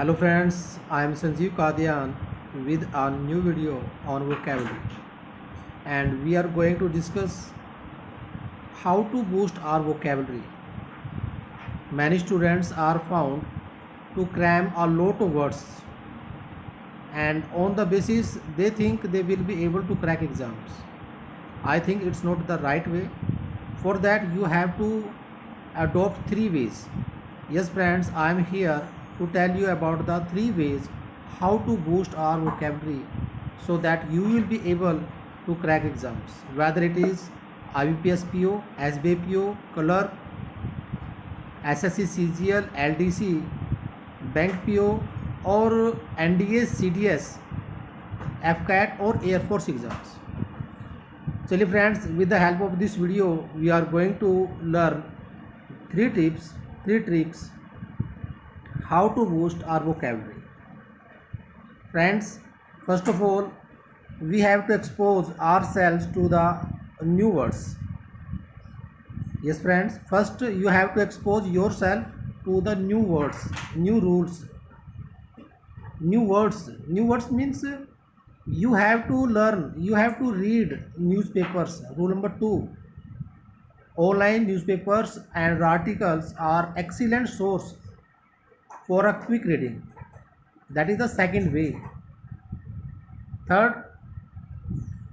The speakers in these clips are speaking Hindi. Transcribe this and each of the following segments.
Hello friends, I am Sanjeev Kadian with a new video on vocabulary, and we are going to discuss how to boost our vocabulary. Many students are found to cram a lot of words, and on the basis they think they will be able to crack exams. I think it's not the right way. For that you have to adopt three ways. Yes friends, I am here to tell you about the three ways how to boost our vocabulary so that you will be able to crack exams, whether it is IBPS PO, SBA PO, clerk, SSC CGL, LDC, bank PO or NDA CDS, FCAT or Air Force exams. चलिए friends, with the help of this video we are going to learn three tips, three tricks how to boost our vocabulary. Friends, first of all, we have to expose ourselves to the new words. Yes friends, first you have to expose yourself to the new words, new rules. New words means you have to learn, you have to read newspapers. Rule number 2, online newspapers and articles are excellent source for a quick reading. That is the second way. Third,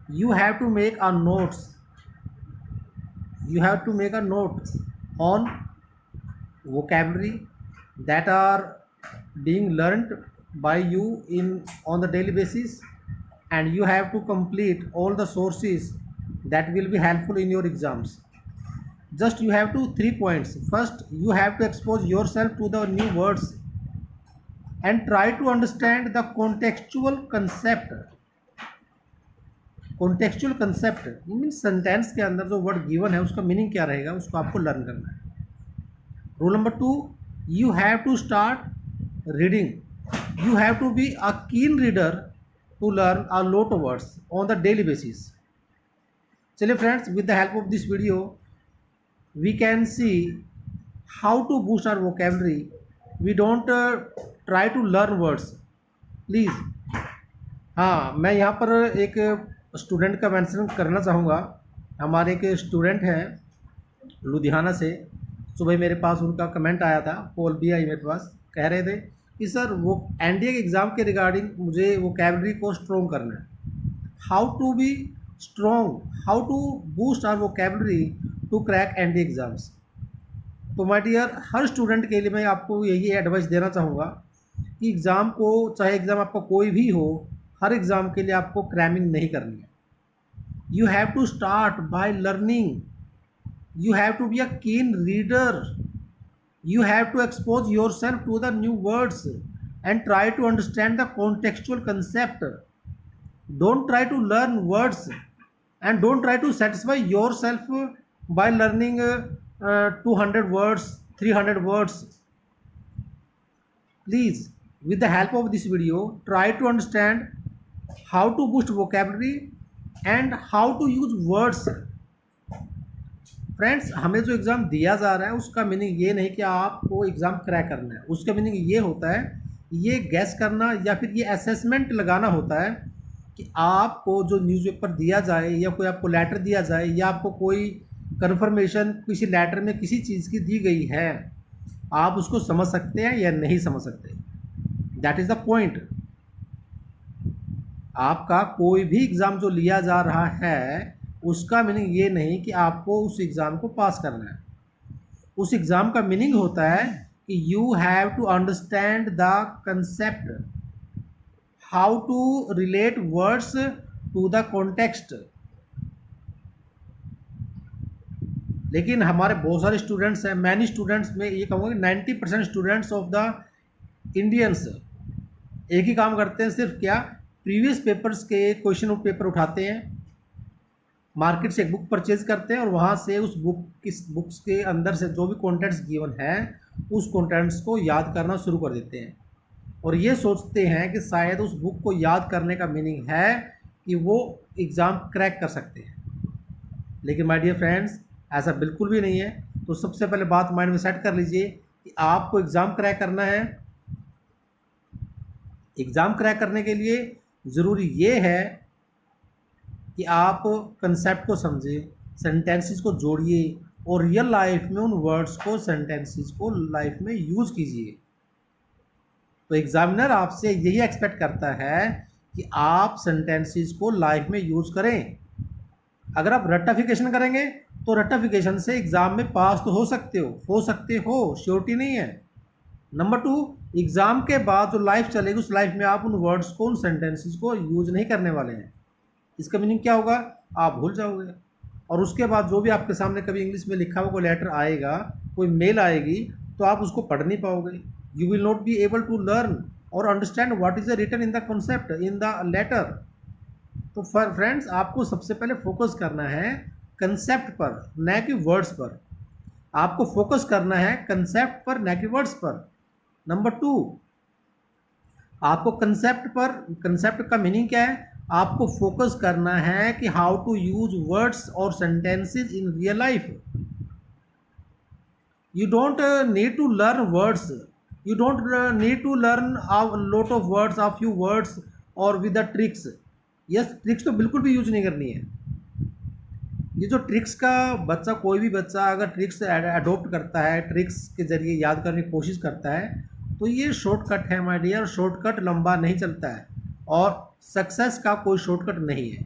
you have to make a notes. You have to make a note on vocabulary that are being learned by you on the daily basis, and you have to complete all the sources that will be helpful in your exams. Just you have to 3 points. First, you have to expose yourself to the new words and try to understand the contextual concept. Contextual concept mean sentence के अंदर जो वर्ड गिवन है उसका मीनिंग क्या रहेगा, उसको आपको लर्न करना है. Rule number 2, you have to start reading. You have to be a keen reader to learn a lot of words on the daily basis. चलिए friends, with the help of this video we can see how to boost our vocabulary. We don't try to learn words please. हाँ, मैं यहाँ पर एक स्टूडेंट का मेंशन करना चाहूँगा. हमारे एक स्टूडेंट हैं लुधियाना से. सुबह मेरे पास उनका कमेंट आया था, कॉल भी आई मेरे पास. कह रहे थे कि सर वो एनडीए के एग्ज़ाम के रिगार्डिंग मुझे वोकैबुलरी को स्ट्रॉन्ग करना है. How to be strong, how to boost our vocabulary to crack NDA exams. तो माय डियर, हर स्टूडेंट के लिए मैं आपको यही एडवाइस देना चाहूँगा कि एग्ज़ाम को, चाहे एग्ज़ाम आपका कोई भी हो, हर एग्ज़ाम के लिए आपको क्रैमिंग नहीं करनी है. You have to start by learning. You have to be a keen reader. You have to expose yourself to the new words and try to understand the contextual concept. Don't try to learn words and don't try to satisfy yourself by learning 200 words, 300 words. Please, with the help of this video, try to understand how to boost vocabulary and how to use words. Friends, हमें जो एग्ज़ाम दिया जा रहा है उसका मीनिंग ये नहीं कि आपको एग्ज़ाम क्रैक करना है. उसका मीनिंग ये होता है, ये गैस करना या फिर ये असेसमेंट लगाना होता है कि आपको जो न्यूज़पेपर दिया जाए या कोई आपको लेटर दिया जाए या आपको कोई कन्फर्मेशन किसी लेटर में किसी चीज़ की दी गई है, आप उसको समझ सकते हैं या नहीं समझ सकते. That is the point. आपका कोई भी एग्ज़ाम जो लिया जा रहा है उसका मीनिंग ये नहीं कि आपको उस एग्ज़ाम को पास करना है. उस एग्ज़ाम का मीनिंग होता है कि you have to understand the concept, how to relate words to the context. लेकिन हमारे बहुत सारे स्टूडेंट्स हैं, मैनी स्टूडेंट्स, में ये कहूँगा कि 90% स्टूडेंट्स ऑफ द इंडियंस एक ही काम करते हैं. सिर्फ क्या, प्रीवियस पेपर्स के क्वेश्चन पेपर उठाते हैं, मार्केट से एक बुक परचेज करते हैं और वहाँ से उस बुक्स के अंदर से जो भी कंटेंट्स गिवन हैं उस कंटेंट्स को याद करना शुरू कर देते हैं और ये सोचते हैं कि शायद उस बुक को याद करने का मीनिंग है कि वो एग्ज़ाम क्रैक कर सकते हैं. लेकिन माय डियर फ्रेंड्स, ऐसा बिल्कुल भी नहीं है. तो सबसे पहले बात माइंड में सेट कर लीजिए कि आपको एग्ज़ाम क्रैक करना है एग्ज़ाम क्रैक करने के लिए ज़रूरी ये है कि आप कंसेप्ट को समझें, सेंटेंसेस को जोड़िए और रियल लाइफ में उन वर्ड्स को, सेंटेंसेस को लाइफ में यूज़ कीजिए। तो एग्जामिनर आपसे यही एक्सपेक्ट करता है कि आप सेंटेंसेस को लाइफ में यूज़ करें। अगर आप रट्टाफिकेशन करेंगे तो रट्टाफिकेशन से एग्ज़ाम में पास तो हो सकते हो, श्योरिटी नहीं है। नंबर 2, एग्ज़ाम के बाद जो लाइफ चलेगी उस लाइफ में आप उन वर्ड्स को, उन सेंटेंसेस को यूज़ नहीं करने वाले हैं। इसका मीनिंग क्या होगा? आप भूल जाओगे। और उसके बाद जो भी आपके सामने कभी इंग्लिश में लिखा हुआ कोई लेटर आएगा, कोई मेल आएगी, तो आप उसको पढ़ नहीं पाओगे। You will not be able to learn और understand what is the written in the concept in the letter. तो फ्रेंड्स, आपको सबसे पहले फोकस करना है कंसेप्ट पर, न कि वर्ड्स पर। आपको फोकस करना है कंसेप्ट पर, न कि वर्ड्स पर। नंबर 2, आपको कंसेप्ट का मीनिंग क्या है? आपको फोकस करना है कि हाउ टू यूज वर्ड्स और sentences in real life. You don't need to learn words, you don't need to learn a lot of words, a few words और with the tricks. Yes, tricks तो बिल्कुल भी यूज नहीं करनी है। ये जो ट्रिक्स का बच्चा, कोई भी बच्चा अगर ट्रिक्स अडोप्ट करता है, ट्रिक्स के जरिए याद करने की कोशिश करता है, तो ये शॉर्टकट है माय डियर। शॉर्टकट लंबा नहीं चलता है और सक्सेस का कोई शॉर्टकट नहीं है।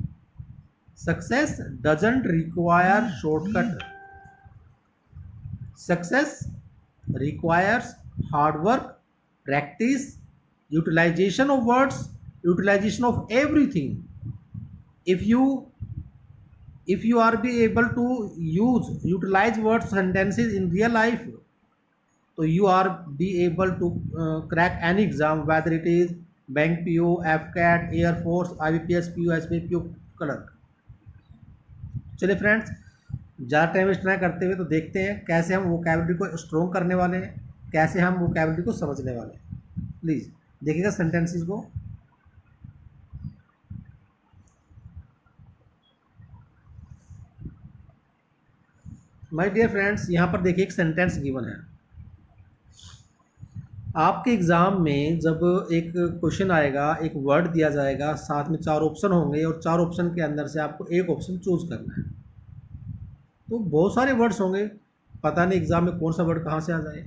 Success doesn't require shortcut. Success requires hard work, practice, utilization of words, utilization of everything. if you are be able to utilize words, sentences in real life, so you are be able to crack any exam, whether it is bank PO, FCAT, air force, IBPS PO, SBI PO clerk. चलिए फ्रेंड्स, ज़्यादा टाइम वेस्ट ना करते हुए तो देखते हैं कैसे हम वोकैबुलरी को स्ट्रॉन्ग करने वाले हैं, कैसे हम वोकैबुलरी को समझने वाले हैं। प्लीज़ देखिएगा सेंटेंसेस को। माय डियर फ्रेंड्स, यहाँ पर देखिए एक सेंटेंस गिवन है। आपके एग्ज़ाम में जब एक क्वेश्चन आएगा, एक वर्ड दिया जाएगा, साथ में 4 ऑप्शन होंगे और 4 ऑप्शन के अंदर से आपको एक ऑप्शन चूज़ करना है। तो बहुत सारे वर्ड्स होंगे, पता नहीं एग्ज़ाम में कौन सा वर्ड कहाँ से आ जाए।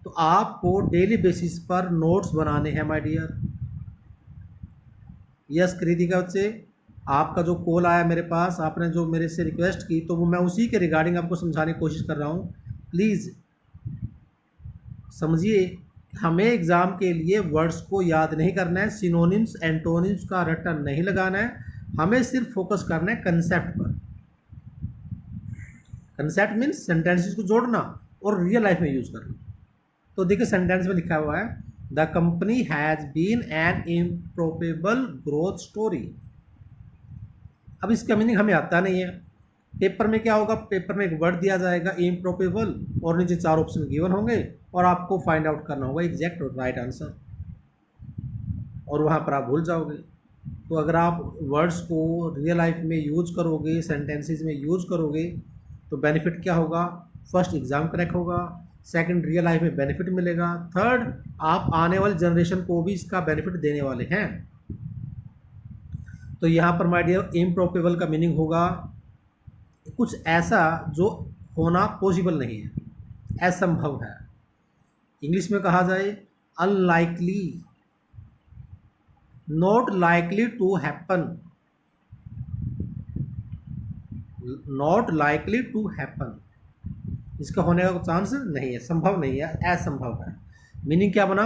तो आपको डेली बेसिस पर नोट्स बनाने हैं माय डियर। यस कृतिका बच्चे, आपका जो कॉल आया मेरे पास, आपने जो मेरे से रिक्वेस्ट की, तो वो मैं उसी के रिगार्डिंग आपको समझाने की कोशिश कर रहा हूँ। प्लीज़ समझिए, हमें एग्ज़ाम के लिए वर्ड्स को याद नहीं करना है, सिनोनिम्स एंटोनिम्स का रट्टा नहीं लगाना है, हमें सिर्फ फोकस करना है कंसेप्ट पर। कंसेप्ट मीन्स सेंटेंसेस को जोड़ना और रियल लाइफ में यूज़ करना। तो देखिए सेंटेंस में लिखा हुआ है, the company has been an improbable growth story. अब इसका मीनिंग हमें आता नहीं है। पेपर में क्या होगा, पेपर में एक वर्ड दिया जाएगा इम्प्रोबेबल और नीचे 4 ऑप्शन गिवन होंगे और आपको फाइंड आउट करना होगा एग्जैक्ट और राइट आंसर, और वहाँ पर आप भूल जाओगे। तो अगर आप वर्ड्स को रियल लाइफ में यूज़ करोगे, सेंटेंसेस में यूज़ करोगे, तो बेनिफिट क्या होगा? फर्स्ट, एग्ज़ाम क्रैक होगा। सेकंड, रियल लाइफ में बेनिफिट मिलेगा। थर्ड, आप आने वाली जनरेशन को भी इसका बेनिफिट देने वाले हैं। तो यहाँ पर माय डियर इम्प्रोबेबल का मीनिंग होगा कुछ ऐसा जो होना पॉसिबल नहीं है, असंभव है। इंग्लिश में कहा जाए unlikely, not likely to happen, not likely to happen. इसका होने का चांस नहीं है, संभव नहीं है, असंभव है। मीनिंग क्या बना?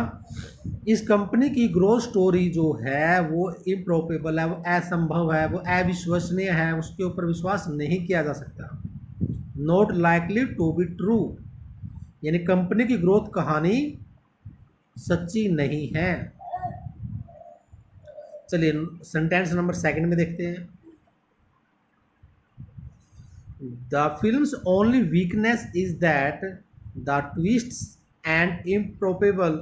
इस कंपनी की ग्रोथ स्टोरी जो है वो इम्प्रोबेबल है, वो असंभव है, वो अविश्वसनीय है, उसके ऊपर विश्वास नहीं किया जा सकता। Not likely to be true, यानी कंपनी की ग्रोथ कहानी सच्ची नहीं है। चलिए सेंटेंस नंबर 2 में देखते हैं। The films only weakness is that the twists and improbable.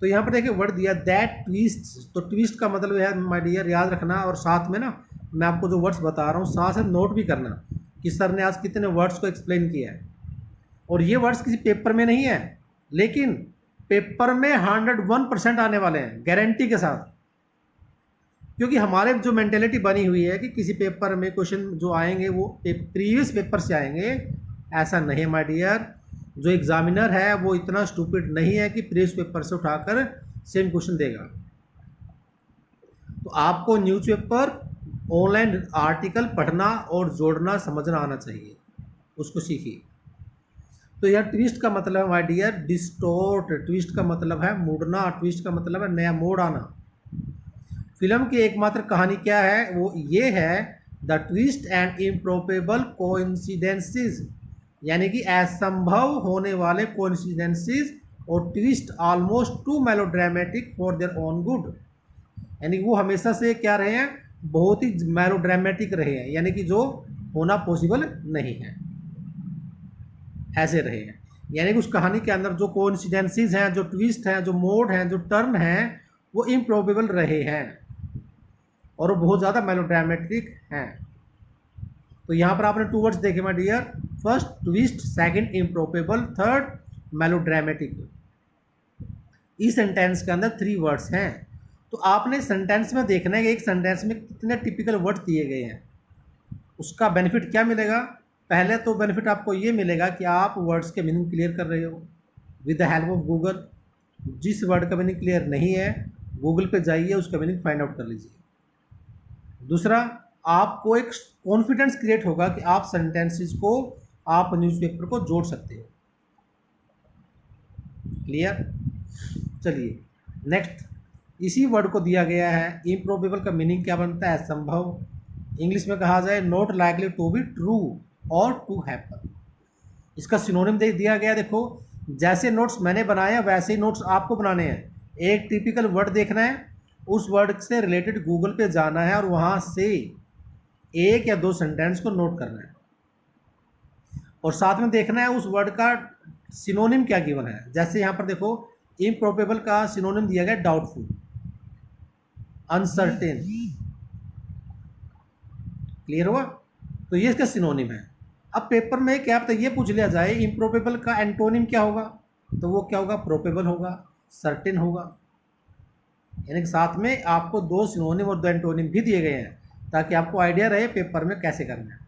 तो यहाँ पर देखिए वर्ड दिया दैट ट्विस्ट। तो ट्विस्ट का मतलब है माय डियर, याद रखना, और साथ में ना मैं आपको जो वर्ड्स बता रहा हूँ साथ में नोट भी करना कि सर ने आज कितने वर्ड्स को एक्सप्लेन किया है। और ये वर्ड्स किसी पेपर में नहीं है, लेकिन पेपर में 101% आने वाले हैं गारंटी के साथ, क्योंकि हमारे जो मेंटेलिटी बनी हुई है कि किसी पेपर में क्वेश्चन जो आएंगे वो प्रीवियस पेपर से आएंगे। ऐसा नहीं माय डियर, जो एग्जामिनर है वो इतना स्टूपिड नहीं है कि प्रीवियस पेपर से उठाकर सेम क्वेश्चन देगा। तो आपको न्यूज़पेपर, ऑनलाइन आर्टिकल पढ़ना और जोड़ना समझना आना चाहिए, उसको सीखिए। तो यह ट्विस्ट का मतलब है माय डियर डिस्टोर्ट, ट्विस्ट का मतलब है मुड़ना, ट्विस्ट का मतलब है नया मोड़ आना। फिल्म की एकमात्र कहानी क्या है, वो ये है the twist and improbable coincidences, यानी कि असंभव होने वाले कोइंसिडेंसेस और twist almost two melodramatic for their own good, यानी कि वो हमेशा से क्या रहे हैं, बहुत ही मेलोड्रामेटिक रहे हैं, यानी कि जो होना पॉसिबल नहीं है ऐसे रहे हैं। यानी कि उस कहानी के अंदर जो कोइंसिडेंसेस हैं, जो ट्विस्ट हैं, जो मोड हैं, जो टर्न हैं, वो इम्प्रोबेबल रहे हैं और वो बहुत ज़्यादा मेलोड्रामेटिक हैं। तो यहाँ पर आपने 2 वर्ड्स देखे my dear, first twist, second improbable, third melodramatic. इस सेंटेंस के अंदर 3 वर्ड्स हैं। तो आपने सेंटेंस में देखना है कि एक सेंटेंस में कितने टिपिकल वर्ड्स दिए गए हैं, उसका बेनिफिट क्या मिलेगा। पहले तो बेनिफिट आपको ये मिलेगा कि आप वर्ड्स के मीनिंग क्लियर कर रहे हो with the help of Google. जिस वर्ड का मीनिंग क्लियर नहीं है, गूगल पे जाइए, उसका मीनिंग फाइंड आउट कर लीजिए। दूसरा, आपको एक कॉन्फिडेंस क्रिएट होगा कि आप सेंटेंसेस को, आप न्यूज़पेपर को जोड़ सकते हो। क्लियर। चलिए नेक्स्ट, इसी वर्ड को दिया गया है, इम्प्रोबेबल का मीनिंग क्या बनता है, असंभव। इंग्लिश में कहा जाए not likely to be true और टू हैपन। इसका सिनोनिम दे दिया गया, देखो जैसे नोट्स मैंने बनाए हैं वैसे ही नोट्स आपको बनाने हैं। एक टिपिकल वर्ड देखना है, उस वर्ड से रिलेटेड गूगल पे जाना है और वहाँ से 1 या 2 सेंटेंस को नोट करना है, और साथ में देखना है उस वर्ड का सिनोनिम क्या गिवन है। जैसे यहाँ पर देखो, इम्प्रोबेबल का सिनोनिम दिया गया डाउटफुल, अनसर्टेन। क्लियर हुआ। तो ये इसका सिनोनिम है। अब पेपर में क्या पता ये पूछ लिया जाए इम्प्रोबेबल का एंटोनिम क्या होगा, तो वो क्या होगा, प्रोबेबल होगा, सर्टेन होगा। यानी कि साथ में आपको 2 सिनोनिम और 2 एंटोनिम भी दिए गए हैं ताकि आपको आइडिया रहे पेपर में कैसे करना है।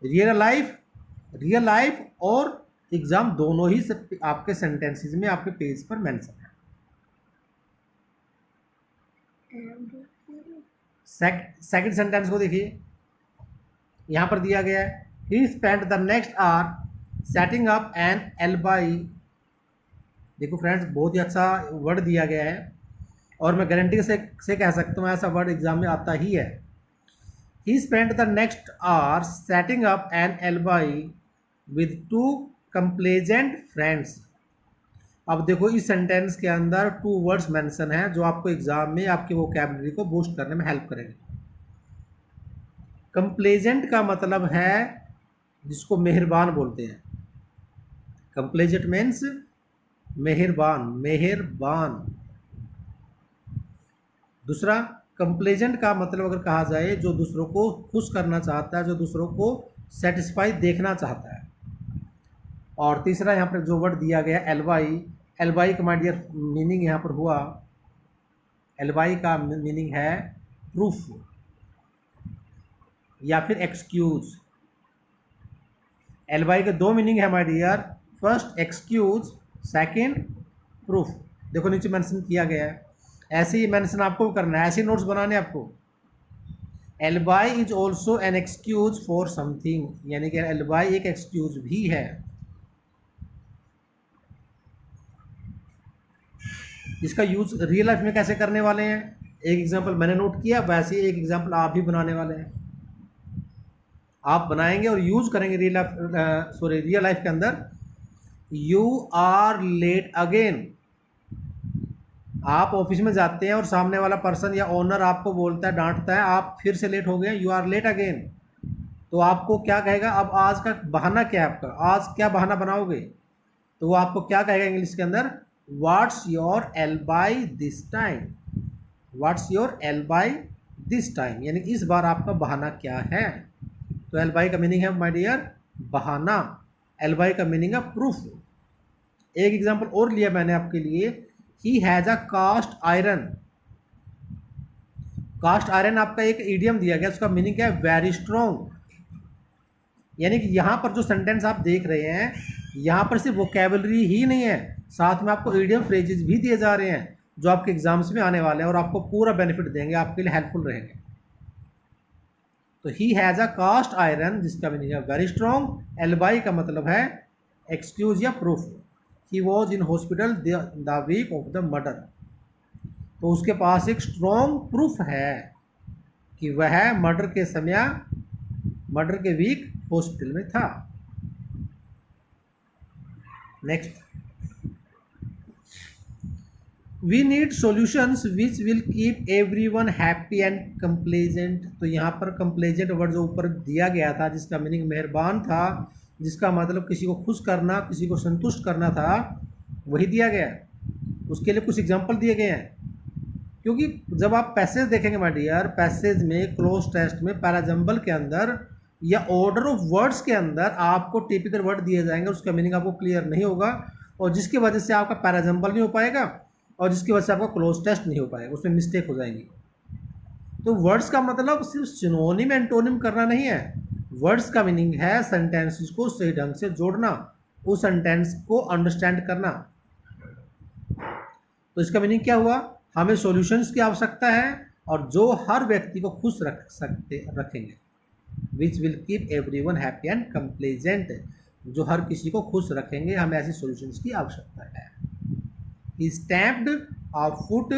रियल लाइफ और एग्जाम दोनों ही आपके सेंटेंसेस में, आपके पेज पर मेंशन है। सेकंड सेंटेंस को देखिए, यहाँ पर दिया गया है he spent the next hour setting up an alibi. देखो फ्रेंड्स, बहुत ही अच्छा वर्ड दिया गया है और मैं गारंटी से कह सकता हूँ ऐसा वर्ड एग्जाम में आता ही है। He spent the next hour setting up an alibi with 2 complacent friends. अब देखो इस सेंटेंस के अंदर 2 वर्ड्स मेंशन हैं जो आपको एग्जाम में आपकी वोकैबुलरी को बूस्ट करने में हेल्प करेंगे। कंप्लेजेंट का मतलब है जिसको मेहरबान बोलते हैं। कंप्लेजेंट मीन्स मेहरबान। दूसरा, कंप्लेजेंट का मतलब अगर कहा जाए जो दूसरों को खुश करना चाहता है, जो दूसरों को सेटिस्फाई देखना चाहता है। और तीसरा यहाँ पर जो वर्ड दिया गया एल्बाई का माय डियर मीनिंग यहाँ पर हुआ, एल्बाई का मीनिंग है प्रूफ या फिर एक्सक्यूज। एल्बाई के 2 मीनिंग है my dear, first excuse, second proof. देखो नीचे मेंशन किया गया है, ऐसे ही मेंशन आपको करना है, ऐसे नोट्स बनाने आपको। Alibi is also an excuse for something, यानी कि एल्बाई एक एक्सक्यूज भी है। इसका यूज रियल लाइफ में कैसे करने वाले हैं, एक एग्जांपल मैंने नोट किया, वैसे ही एक एग्जांपल आप भी बनाने वाले हैं। आप बनाएंगे और यूज करेंगे रियल लाइफ के अंदर। You are late again. आप ऑफिस में जाते हैं और सामने वाला पर्सन या ओनर आपको बोलता है, डांटता है, आप फिर से लेट हो गए, यू आर लेट अगेन। तो आपको क्या कहेगा, अब आज का बहाना क्या है आपका, आज क्या बहाना बनाओगे, तो वो आपको क्या कहेगा इंग्लिश के अंदर, what's your alibi this time. What's your alibi this time, यानी इस बार आपका बहाना क्या है। तो एल्बाई का मीनिंग है माय डियर बहाना, एल्बाई का मीनिंग है प्रूफ। एक एग्जांपल और लिया मैंने आपके लिए, he has a cast iron. Cast iron आपका एक इडियम दिया गया, उसका मीनिंग क्या है, वेरी स्ट्रॉन्ग। यानी कि यहाँ पर जो सेंटेंस आप देख रहे हैं, यहाँ पर सिर्फ वोकेबलरी ही नहीं है, साथ में आपको इडियम फ्रेजेस भी दिए जा रहे हैं जो आपके एग्जाम्स में आने वाले हैं और आपको पूरा बेनिफिट देंगे, आपके लिए हेल्पफुल रहेंगे। तो he has a cast iron जिसका मीनिंग है वेरी स्ट्रॉन्ग। एलबाई का मतलब है एक्सक्यूज या proof. He was in hospital the week of the murder. तो उसके पास एक स्ट्रॉन्ग प्रूफ है कि वह मर्डर के वीक हॉस्पिटल में था। Next, we need solutions which will keep everyone happy and complacent. तो यहाँ पर कंप्लेजेंट वर्ड जो ऊपर दिया गया था जिसका मीनिंग मेहरबान था, जिसका मतलब किसी को खुश करना, किसी को संतुष्ट करना था, वही दिया गया। उसके लिए कुछ एग्जांपल दिए गए हैं, क्योंकि जब आप पैसेज देखेंगे माय डियर, पैसेज में, क्लोज टेस्ट में, पैराजम्बल के अंदर या ऑर्डर ऑफ वर्ड्स के अंदर आपको टिपिकल वर्ड दिए जाएंगे, उसका मीनिंग आपको क्लियर नहीं होगा और जिसकी वजह से आपका पैराजम्बल नहीं हो पाएगा और जिसकी वजह से आपका क्लोज टेस्ट नहीं हो पाएगा, उसमें मिस्टेक हो जाएंगी। तो वर्ड्स का मतलब सिर्फ सिनोनिम एंटोनिम करना नहीं है, वर्ड्स का मीनिंग है सेंटेंसेस को सही ढंग से जोड़ना, उस सेंटेंस को अंडरस्टैंड करना। तो इसका मीनिंग क्या हुआ, हमें सॉल्यूशंस की आवश्यकता है और जो हर व्यक्ति को खुश रखेंगे, which will keep everyone happy and complacent, जो हर किसी को खुश रखेंगे, हमें ऐसी सॉल्यूशंस की आवश्यकता है। ही स्टैम्प्ड अ फुट।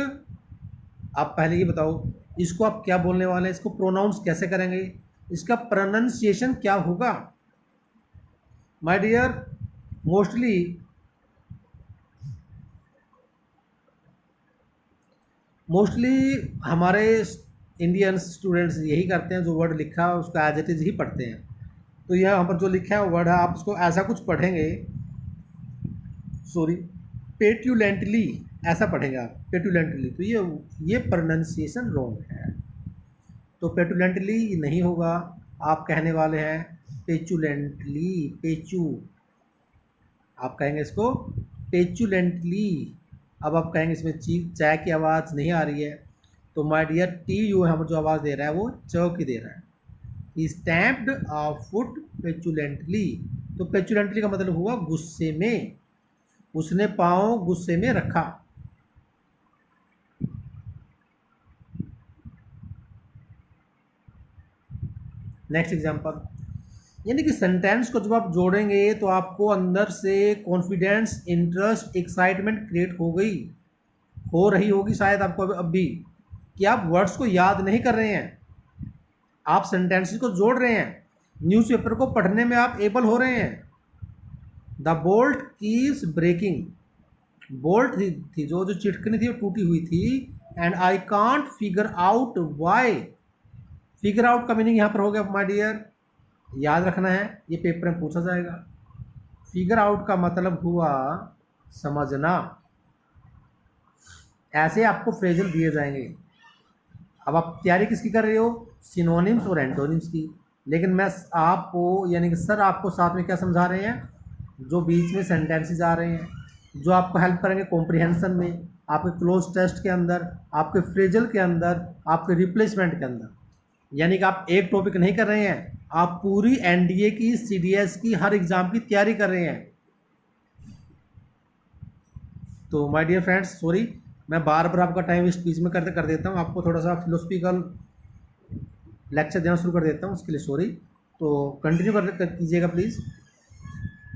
आप पहले ये बताओ इसको आप क्या बोलने वाले हैं, इसको प्रोनाउंस कैसे करेंगे, इसका प्रोनाउंसिएशन क्या होगा। माय डियर, मोस्टली हमारे इंडियन स्टूडेंट्स यही करते हैं, जो वर्ड लिखा है उसको एज इट इज़ ही पढ़ते हैं। तो यह यहाँ पर जो लिखा है वर्ड है, आप उसको ऐसा कुछ पढ़ेंगे, सॉरी, पेट्यूलेंटली ऐसा पढ़ेंगे आप, पेट्यूलेंटली। तो ये प्रोनाउंसिएशन रॉन्ग है। तो पेट्यूलेंटली नहीं होगा, आप कहने वाले हैं पेचुलेंटली, पेचू, आप कहेंगे इसको पेचुलेंटली। अब आप कहेंगे इसमें चाय की आवाज़ नहीं आ रही है, तो माय डियर टी यू यहाँ पर जो आवाज़ दे रहा है वो च की दे रहा है। ही स्टैम्प्ड अ फुट पेचुलेंटली। तो पेचुलेंटली का मतलब हुआ गुस्से में, उसने पाँव गुस्से में रखा। नेक्स्ट एग्जांपल, यानी कि सेंटेंस को जब आप जोड़ेंगे तो आपको अंदर से कॉन्फिडेंस, इंटरेस्ट, एक्साइटमेंट क्रिएट हो रही होगी शायद आपको अब भी, कि आप वर्ड्स को याद नहीं कर रहे हैं, आप सेंटेंसेस को जोड़ रहे हैं, न्यूज़पेपर को पढ़ने में आप एबल हो रहे हैं। The bolt keeps breaking. Bolt थी जो चिटकनी थी वो टूटी हुई थी। And I can't figure out why. Figure out का मीनिंग यहाँ पर हो गया माय डियर, याद रखना है, ये पेपर में पूछा जाएगा। फिगर आउट का मतलब हुआ समझना। ऐसे आपको फ्रेजल दिए जाएंगे। अब आप तैयारी किसकी कर रहे हो, सिनोनिम्स और एंटोनिम्स की। लेकिन मैं आपको, यानी कि सर आपको साथ में क्या समझा रहे हैं, जो बीच में सेंटेंसेस आ रहे हैं जो आपको हेल्प करेंगे कॉम्प्रिहेंशन में, आपके क्लोज टेस्ट के अंदर, आपके फ्रेजल के अंदर, आपके रिप्लेसमेंट के अंदर। यानी कि आप एक टॉपिक नहीं कर रहे हैं, आप पूरी एनडीए की, सीडीएस की, हर एग्जाम की तैयारी कर रहे हैं। तो माय डियर फ्रेंड्स, सॉरी मैं बार बार आपका टाइम इस बीच में कर देता हूँ, आपको थोड़ा सा फिलोसफिकल लेक्चर देना शुरू कर देता हूँ, उसके लिए सॉरी। तो कंटिन्यू कर कीजिएगा प्लीज़।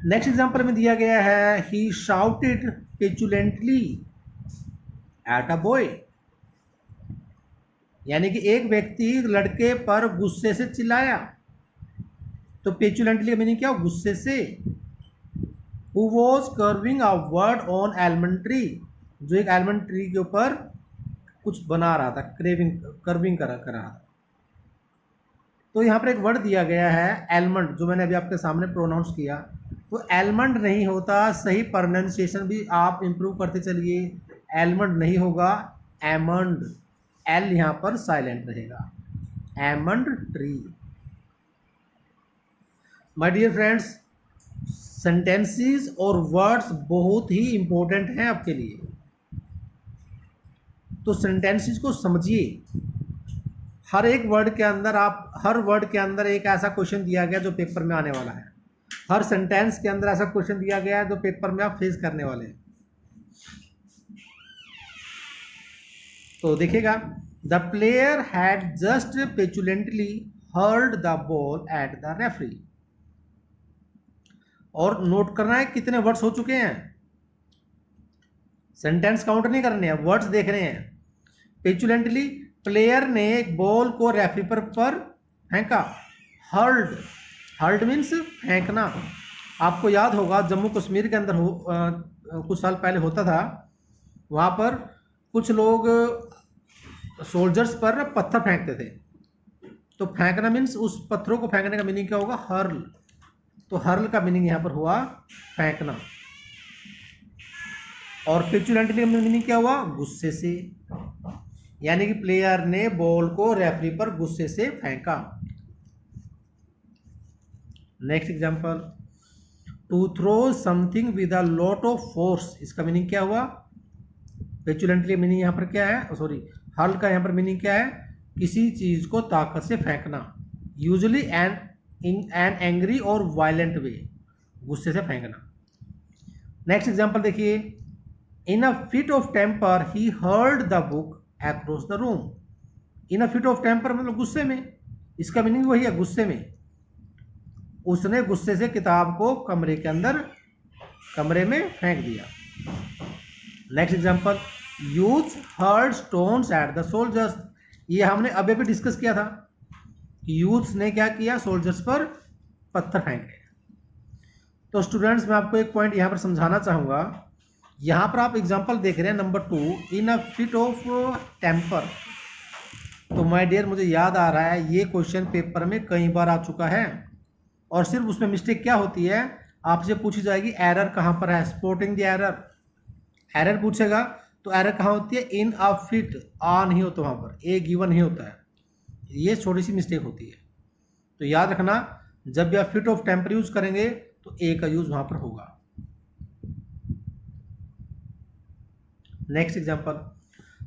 नेक्स्ट एग्जांपल में दिया गया है, ही शाउटेड पेचुलेंटली एट अ बॉय। यानी कि एक व्यक्ति लड़के पर गुस्से से चिल्लाया। तो पेचुलेंटली का मीनिंग क्या हो, गुस्से से। Who was curving a word on almond tree. जो एक एलमंड ट्री के ऊपर कुछ बना रहा था, कर्विंग कर रहा था। तो यहाँ पर एक वर्ड दिया गया है एलमंड, जो मैंने अभी आपके सामने प्रोनाउंस किया। तो एलमंड नहीं होता, सही प्रोनाउंसिएशन भी आप इंप्रूव करते चलिए। एलमंड नहीं होगा, एमंड, एल यहाँ पर साइलेंट रहेगा, almond tree. My dear friends, sentences और वर्ड्स बहुत ही इंपॉर्टेंट हैं आपके लिए, तो सेंटेंसेस को समझिए। हर एक वर्ड के अंदर हर वर्ड के अंदर एक ऐसा क्वेश्चन दिया गया जो पेपर में आने वाला है, हर सेंटेंस के अंदर ऐसा क्वेश्चन दिया गया है जो पेपर में आप फेस करने वाले हैं। तो देखिएगा, the player had just petulantly hurled the ball at the referee. और नोट करना है कितने वर्ड्स हो चुके हैं, सेंटेंस काउंट नहीं करने हैं, वर्ड्स देख रहे हैं। पेचुलेंटली, प्लेयर ने एक बॉल को रेफरी पर फेंका। हर्ल्ड, हर्ल्ड मीन्स फेंकना। आपको याद होगा जम्मू कश्मीर के अंदर कुछ साल पहले होता था, वहाँ पर कुछ लोग सोल्जर्स पर पत्थर फेंकते थे। तो फेंकना मीन्स उस पत्थरों को फेंकने का मीनिंग क्या होगा, हर्ल। तो हर्ल का मीनिंग यहाँ पर हुआ फेंकना। और पेचुलेंटली का मीनिंग क्या हुआ, गुस्से से, यानी कि प्लेयर ने बॉल को रेफरी पर गुस्से से फेंका। Next example, to throw something with a lot of force. इसका मीनिंग क्या हुआ, पेचुलेंटली मीनिंग यहाँ पर क्या है, सॉरी हर्ल का यहाँ पर मीनिंग क्या है, किसी चीज को ताकत से फेंकना, यूजुअली इन एन एंग्री और वायलेंट वे, गुस्से से फेंकना। नेक्स्ट एग्जांपल देखिए, in a fit of temper he hurled the book across the room. In a fit of temper मतलब गुस्से में, इसका मीनिंग वही है, गुस्से में। उसने गुस्से से किताब को कमरे में फेंक दिया। Next example, youth hurled stones at the soldiers. ये हमने अभी भी डिस्कस किया था कि यूथ्स ने क्या किया, सोल्जर्स पर पत्थर फेंके। तो स्टूडेंट्स, मैं आपको एक पॉइंट यहाँ पर समझाना चाहूँगा। यहाँ पर आप एग्जांपल देख रहे हैं number 2, in a fit of temper. तो माय डियर, मुझे याद आ रहा है ये क्वेश्चन पेपर में कई बार आ चुका है, और सिर्फ उसमें मिस्टेक क्या होती है, आपसे पूछी जाएगी एरर कहाँ पर है, स्पॉटिंग द एरर। एरर पूछेगा तो एरर कहाँ होती है, इन अ फिट, आ नहीं होता वहाँ पर, ए गिवन नहीं होता है, ये छोटी सी मिस्टेक होती है। तो याद रखना, जब भी आप फिट ऑफ टेम्पर यूज करेंगे तो ए का यूज वहाँ पर होगा। Next example,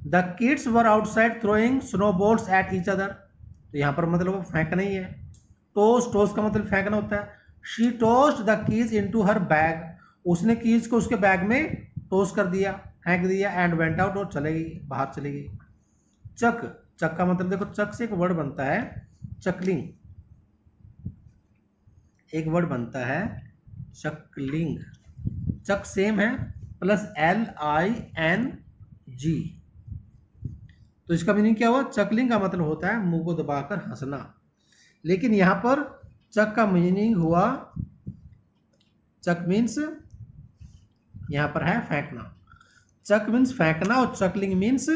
the kids were outside throwing snowballs at each other. तो यहाँ पर मतलब फेंकना ही है। टोस, टोस का मतलब फेंकना होता है। She tossed the keys into her bag. उसने कीज को उसके बैग में टोस कर दिया, फेंक दिया। एंड वेंट आउट, और चले गई, बाहर चली गई। चक, चक का मतलब देखो, चक से एक वर्ड बनता है चकलिंग, एक वर्ड बनता है चकलिंग। चक सेम है, प्लस LING। तो इसका मीनिंग क्या हुआ, चकलिंग का मतलब होता है मुंह को दबाकर हंसना। लेकिन यहां पर चक का मीनिंग हुआ, चक मीन्स यहां पर है फेंकना। चक मीन्स फेंकना, और चकलिंग मीन्स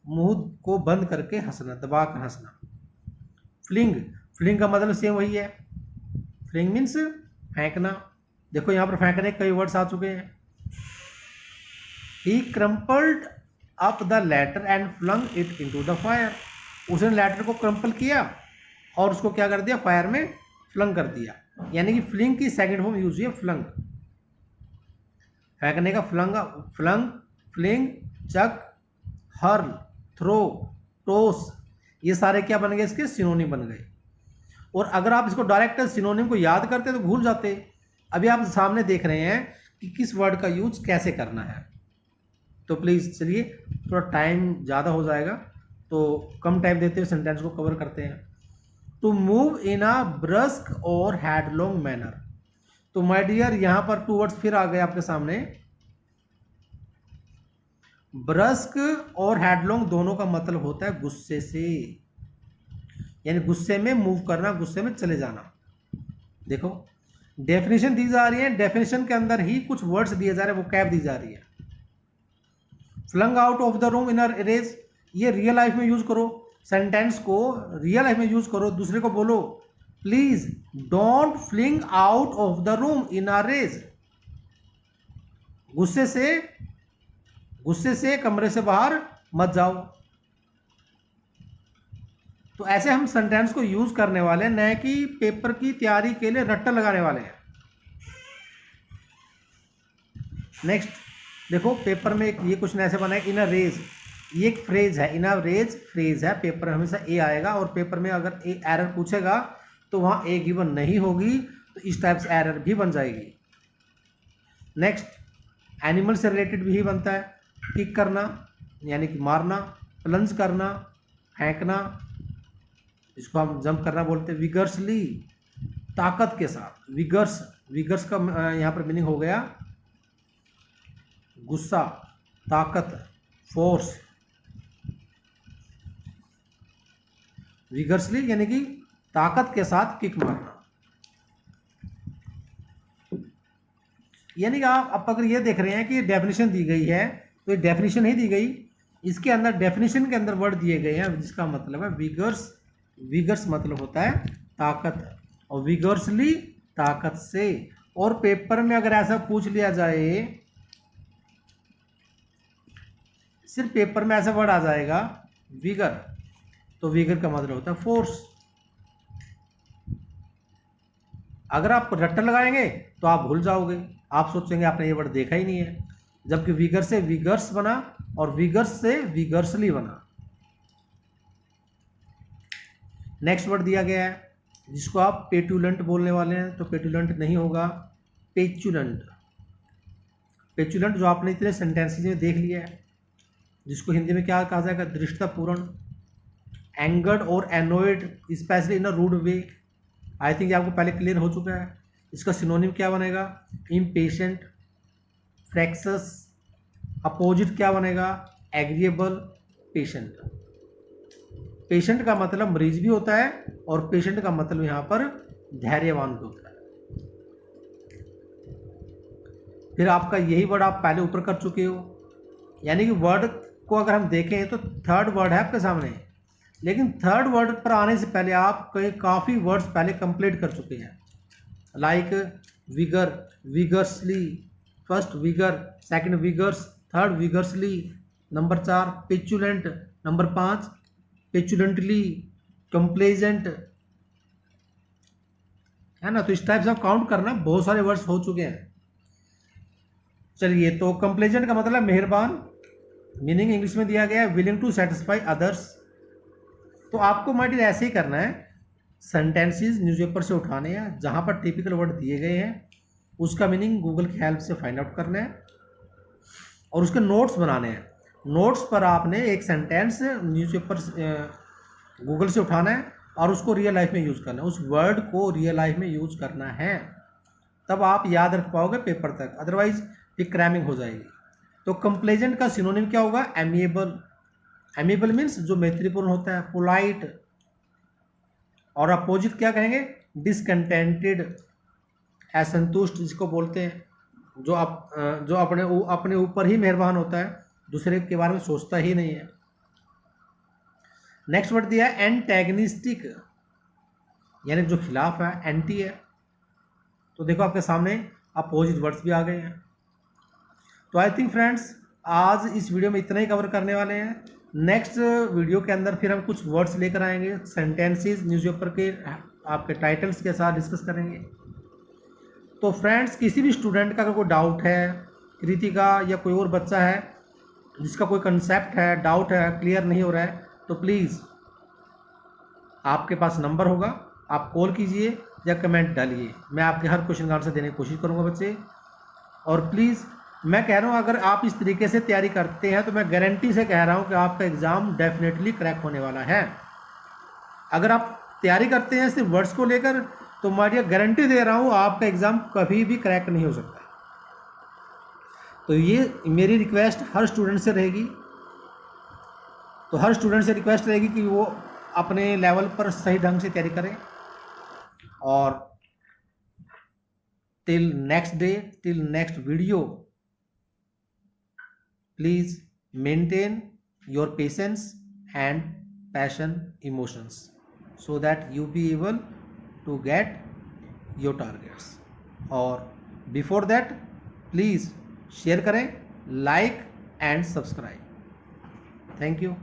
मुंह को बंद करके हंसना, दबाकर हंसना। फ्लिंग, फ्लिंग का मतलब सेम वही है, फ्लिंग मीन्स फेंकना। देखो यहां पर फेंकने कई वर्ड्स आ चुके हैं। He crumpled up the letter and flung it into the fire. उसने लेटर को क्रम्पल किया और उसको क्या कर दिया, फायर में फ्लंग कर दिया। यानी कि फ्लिंग की सेकंड फॉर्म यूज हुई है फ्लंग, फेंकने का फ्लंग, फ्लंग, फ्लिंग, चक, हर्ल, थ्रो, टोस, ये सारे क्या बन गए, इसके सिनोनिम बन गए। और अगर आप इसको डायरेक्ट सिनोनिम को याद करते तो भूल जाते। अभी आप सामने देख रहे हैं कि किस वर्ड का यूज कैसे करना है। तो प्लीज़ चलिए, थोड़ा टाइम ज़्यादा हो जाएगा तो कम टाइम देते हुए सेंटेंस को कवर करते हैं। टू मूव इन अ ब्रस्क और हेडलॉन्ग मैनर। तो माय डियर, यहां पर 2 वर्ड्स फिर आ गए आपके सामने। ब्रस्क और हेडलॉन्ग दोनों का मतलब होता है गुस्से से, यानी गुस्से में मूव करना, गुस्से में चले जाना। देखो डेफिनेशन दी जा रही है, डेफिनेशन के अंदर ही कुछ वर्ड्स दिए जा रहे हैं, वो कैब दी जा रही है। Flung out of the room in a rage, ये रियल लाइफ में यूज करो, सेंटेंस को रियल लाइफ में यूज करो। दूसरे को बोलो, please don't fling out of the room in a rage. गुस्से से कमरे से बाहर मत जाओ। तो ऐसे हम सेंटेंस को यूज करने वाले हैं, न कि पेपर की तैयारी के लिए रट्टा लगाने वाले हैं। नेक्स्ट देखो, पेपर में एक ये क्वेश्चन ऐसे बना है, इन अ रेज, ये एक फ्रेज है, इन अ रेज फ्रेज है, पेपर में हमेशा ए आएगा, और पेपर में अगर ए एरर पूछेगा तो वहाँ ए गिवन नहीं होगी, तो इस टाइप से एरर भी बन जाएगी। नेक्स्ट एनिमल से रिलेटेड भी बनता है, किक करना यानी कि मारना, प्लंज करना, फेंकना, इसको हम जंप करना बोलते हैं। विगर्सली, ताकत के साथ, विगर्स, विगर्स का यहाँ पर मीनिंग हो गया गुस्सा, ताकत, फोर्स। विगर्सली यानी कि ताकत के साथ किक मारना। यानी कि आप अगर ये देख रहे हैं कि डेफिनेशन दी गई है, तो ये डेफिनेशन ही दी गई, इसके अंदर डेफिनेशन के अंदर वर्ड दिए गए हैं जिसका मतलब है विगर्स। विगर्स मतलब होता है ताकत, और विगर्सली ताकत से। और पेपर में अगर ऐसा पूछ लिया जाए, सिर्फ पेपर में ऐसा वर्ड आ जाएगा विगर, तो विगर का मतलब होता है फोर्स। अगर आप रट्टा लगाएंगे तो आप भूल जाओगे, आप सोचेंगे आपने ये वर्ड देखा ही नहीं है, जबकि विगर से विगर्स बना और विगर्स से विगर्सली बना। नेक्स्ट वर्ड दिया गया है जिसको आप पेटुलेंट बोलने वाले हैं, तो पेटुलेंट नहीं होगा, पेचुलेंट। पेचुलेंट जो आपने इतने सेंटेंसेस में देख लिया है, जिसको हिंदी में क्या कहा जाएगा, दृष्टतापूर्ण। एंगर्ड और annoyed especially in a rude way, I think आपको पहले क्लियर हो चुका है। इसका सिनोनिम क्या बनेगा, इम्पेशेंट, फ्रैक्सस। अपोजिट क्या बनेगा, एग्रीएबल, पेशेंट। पेशेंट का मतलब मरीज भी होता है, और पेशेंट का मतलब यहाँ पर धैर्यवान भी होता है। फिर आपका यही वर्ड आप पहले ऊपर कर चुके हो, यानी कि वर्ड को अगर हम देखें तो थर्ड वर्ड है आपके सामने, लेकिन थर्ड वर्ड पर आने से पहले आप कई काफ़ी वर्ड्स पहले कंप्लीट कर चुके हैं, like vigour, vigorously, first vigour, second vigours, third vigorously, number 4 petulant, number 5 petulantly, complacent, है ना। तो इस टाइप से आप काउंट करना, बहुत सारे वर्ड्स हो चुके हैं। चलिए, तो कंप्लेजेंट का मतलब मेहरबान, मीनिंग इंग्लिश में दिया गया है विलिंग टू सेटिस्फाई अदर्स। तो आपको माइट ऐसे ही करना है, सेंटेंसेस न्यूज़पेपर से उठाने हैं, जहाँ पर टिपिकल वर्ड दिए गए हैं उसका मीनिंग गूगल की हेल्प से फाइंड आउट करना है, और उसके नोट्स बनाने हैं। नोट्स पर आपने एक सेंटेंस न्यूज़पेपर गूगल से उठाना है और उसको रियल लाइफ में यूज़ करना है, उस वर्ड को रियल लाइफ में यूज़ करना है, तब आप याद रख पाओगे पेपर तक, अदरवाइज ये क्रैमिंग हो जाएगी। तो कंप्लेजेंट का सिनोनिम क्या होगा, एमिएबल। एमिएबल मीन्स जो मैत्रीपूर्ण होता है, पोलाइट। और अपोजिट क्या कहेंगे, डिसकंटेंटेड, असंतुष्ट जिसको बोलते हैं, जो अपने ऊपर ही मेहरबान होता है, दूसरे के बारे में सोचता ही नहीं है। नेक्स्ट वर्ड दिया है एंटेगनिस्टिक, यानी जो खिलाफ है, एंटी है। तो देखो आपके सामने अपोजिट वर्ड्स भी आ गए हैं। तो आई थिंक फ्रेंड्स, आज इस वीडियो में इतना ही कवर करने वाले हैं। नेक्स्ट वीडियो के अंदर फिर हम कुछ वर्ड्स लेकर आएंगे, सेंटेंसेस न्यूज़पेपर के आपके टाइटल्स के साथ डिस्कस करेंगे। तो फ्रेंड्स, किसी भी स्टूडेंट का अगर कोई डाउट है, कृतिका या कोई और बच्चा है जिसका कोई कंसेप्ट है, डाउट है, क्लियर नहीं हो रहा है, तो प्लीज़ आपके पास नंबर होगा, आप कॉल कीजिए या कमेंट डालिए, मैं आपके हर क्वेश्चन का आंसर देने की कोशिश करूँगा बच्चे। और प्लीज़ मैं कह रहा हूँ, अगर आप इस तरीके से तैयारी करते हैं तो मैं गारंटी से कह रहा हूँ कि आपका एग्ज़ाम डेफिनेटली क्रैक होने वाला है। अगर आप तैयारी करते हैं सिर्फ वर्ड्स को लेकर, तो मैं ये गारंटी दे रहा हूँ आपका एग्ज़ाम कभी भी क्रैक नहीं हो सकता। तो ये मेरी रिक्वेस्ट हर स्टूडेंट से रहेगी, तो हर स्टूडेंट से रिक्वेस्ट रहेगी कि वो अपने लेवल पर सही ढंग से तैयारी करें। और till next day, till next video, please maintain your patience and passion emotions so that you be able to get your targets. और before that please share करें, like and subscribe. Thank you.